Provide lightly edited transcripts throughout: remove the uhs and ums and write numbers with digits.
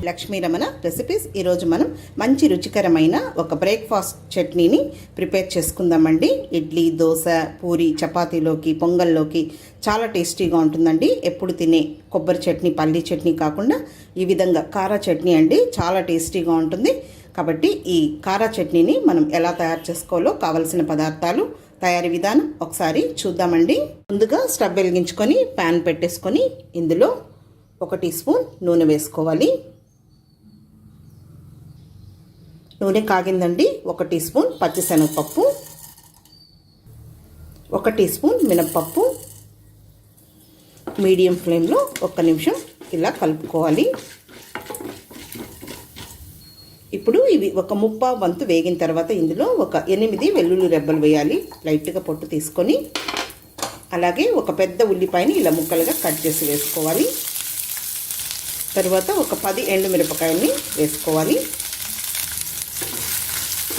Lakshmi Ramana recipes. ఈరోజు మనం మంచి రుచికరమైన ఒక బ్రేక్ఫాస్ట్ చట్నీని ప్రిపేర్ చేసుకుందామండి. ఇడ్లీ, దోశ, పూరి, చపాతీలోకి, పొంగల్లోకి చాలా టేస్టీగా ఉంటుందండి. ఎప్పుడు తినే కొబ్బరి చట్నీ, పల్లీ చట్నీ కాకుండా ఈ విధంగా కారా చట్నీ అండి చాలా టేస్టీగా ఉంటుంది. కాబట్టి ఈ కారా చట్నీని మనం ఎలా తయారు చేసుకోవాలో కావలసిన పదార్థాలు, తయారీ విధానం ఒకసారి చూద్దామండి. ముందుగా స్టవ్ వెలిగించుకొని ప్యాన్ పెట్టేసుకొని ఇందులో 1 టీ స్పూన్ నూనె వేసుకోవాలి. నూనె కాగిందండి. 1 టీ స్పూన్ పచ్చిశనగపప్పు, 1 టీ స్పూన్ మినప్పప్పు. మీడియం ఫ్లేమ్లో 1 నిమిషం ఇలా కలుపుకోవాలి. ఇప్పుడు ఇవి ఒక ముప్పావు వంతు వేగిన తర్వాత ఇందులో ఒక 8 వెల్లుల్లి రెబ్బలు వేయాలి. లైట్గా పొట్టు తీసుకొని, అలాగే ఒక పెద్ద ఉల్లిపాయని ఇలా ముక్కలుగా కట్ చేసి వేసుకోవాలి. తర్వాత ఒక 10 ఎండుమిరపకాయల్ని వేసుకోవాలి.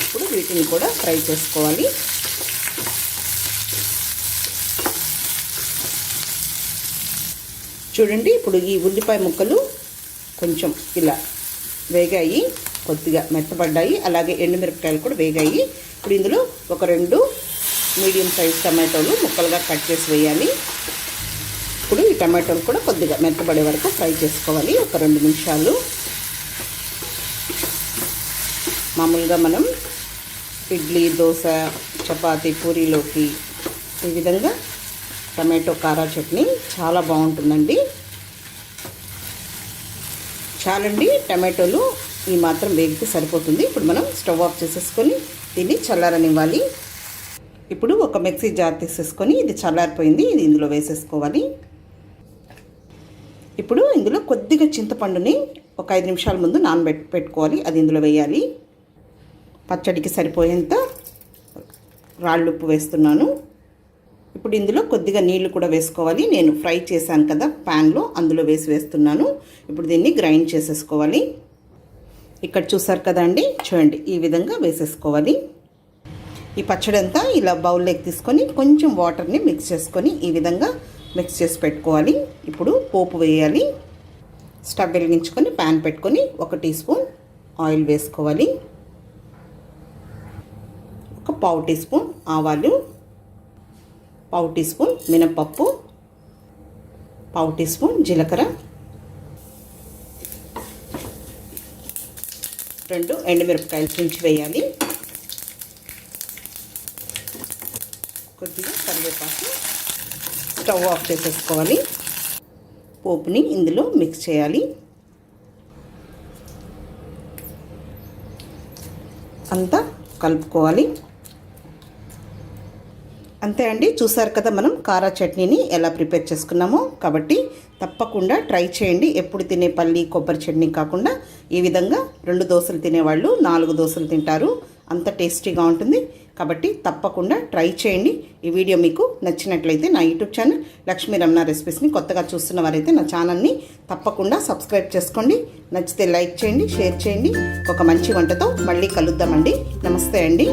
ఇప్పుడు వీటిని కూడా ఫ్రై చేసుకోవాలి. చూడండి, ఇప్పుడు ఈ ఉల్లిపాయ ముక్కలు కొంచెం ఇలా వేగాయి, కొద్దిగా మెత్తబడ్డాయి. అలాగే ఎండుమిరపకాయలు కూడా వేగాయి. ఇప్పుడు ఇందులో ఒక 2 మీడియం సైజ్ టమాటోలు ముక్కలుగా కట్ చేసి వేయాలి. ఇప్పుడు ఈ టమాటోలు కూడా కొద్దిగా మెత్తబడే వరకు ఫ్రై చేసుకోవాలి. ఒక 2 నిమిషాలు. మామూలుగా మనం ఇడ్లీ, దోశ, చపాతీ, పూరీలోకి ఈ విధంగా టమాటో కారా చట్నీ చాలా బాగుంటుందండి. చాలండి, టమాటోలు ఈ మాత్రం వేగితే సరిపోతుంది. ఇప్పుడు మనం స్టవ్ ఆఫ్ చేసేసుకొని దీన్ని చల్లారనివ్వాలి. ఇప్పుడు ఒక మిక్సీ జార్ తీసేసుకొని, ఇది చల్లారిపోయింది, ఇది ఇందులో వేసేసుకోవాలి. ఇప్పుడు ఇందులో కొద్దిగా చింతపండుని ఒక 5 నిమిషాల ముందు పెట్టుకోవాలి. అది ఇందులో వేయాలి. పచ్చడికి సరిపోయేంత రాళ్ళుప్పు వేస్తున్నాను. ఇప్పుడు ఇందులో కొద్దిగా నీళ్లు కూడా వేసుకోవాలి. నేను ఫ్రై చేశాను కదా ప్యాన్లో, అందులో వేస్తున్నాను. ఇప్పుడు దీన్ని గ్రైండ్ చేసేసుకోవాలి. ఇక్కడ చూసారు కదా అండి, చూడండి ఈ విధంగా వేసేసుకోవాలి. ఈ పచ్చడి అంతా ఇలా బౌల్లోకి తీసుకొని కొంచెం వాటర్ని మిక్స్ చేసుకొని ఈ విధంగా మిక్స్ చేసి పెట్టుకోవాలి. ఇప్పుడు పోపు వేయాలి. స్టవ్ వెలిగించుకొని ప్యాన్ పెట్టుకొని 1 టీ స్పూన్ ఆయిల్ వేసుకోవాలి. ఒక పావు టీ స్పూన్ ఆవాలు, పావు టీ స్పూన్ మినపప్పు, పావు టీ స్పూన్ జీలకర్ర, 2 ఎండుమిరపకాయలు తుంచి వేయాలి. కొద్దిగా కరివేపాకు. స్టవ్ ఆఫ్ చేసేసుకోవాలి. పోపుని ఇందులో మిక్స్ చేయాలి. అంతా కలుపుకోవాలి. అంతే అండి, చూసారు కదా మనం కారా చట్నీని ఎలా ప్రిపేర్ చేసుకున్నామో. కాబట్టి తప్పకుండా ట్రై చేయండి. ఎప్పుడు తినే పల్లి కొబ్బరి చట్నీ కాకుండా ఈ విధంగా 2 దోశలు తినేవాళ్ళు 4 దోశలు తింటారు. అంత టేస్టీగా ఉంటుంది. కాబట్టి తప్పకుండా ట్రై చేయండి. ఈ వీడియో మీకు నచ్చినట్లయితే నా యూట్యూబ్ ఛానల్ లక్ష్మీ రమణ రెసిపీస్ని కొత్తగా చూస్తున్న వారైతే నా ఛానల్ని తప్పకుండా సబ్స్క్రైబ్ చేసుకోండి. నచ్చితే లైక్ చేయండి, షేర్ చేయండి. ఒక మంచి వంటతో మళ్ళీ కలుద్దామండి. నమస్తే అండి.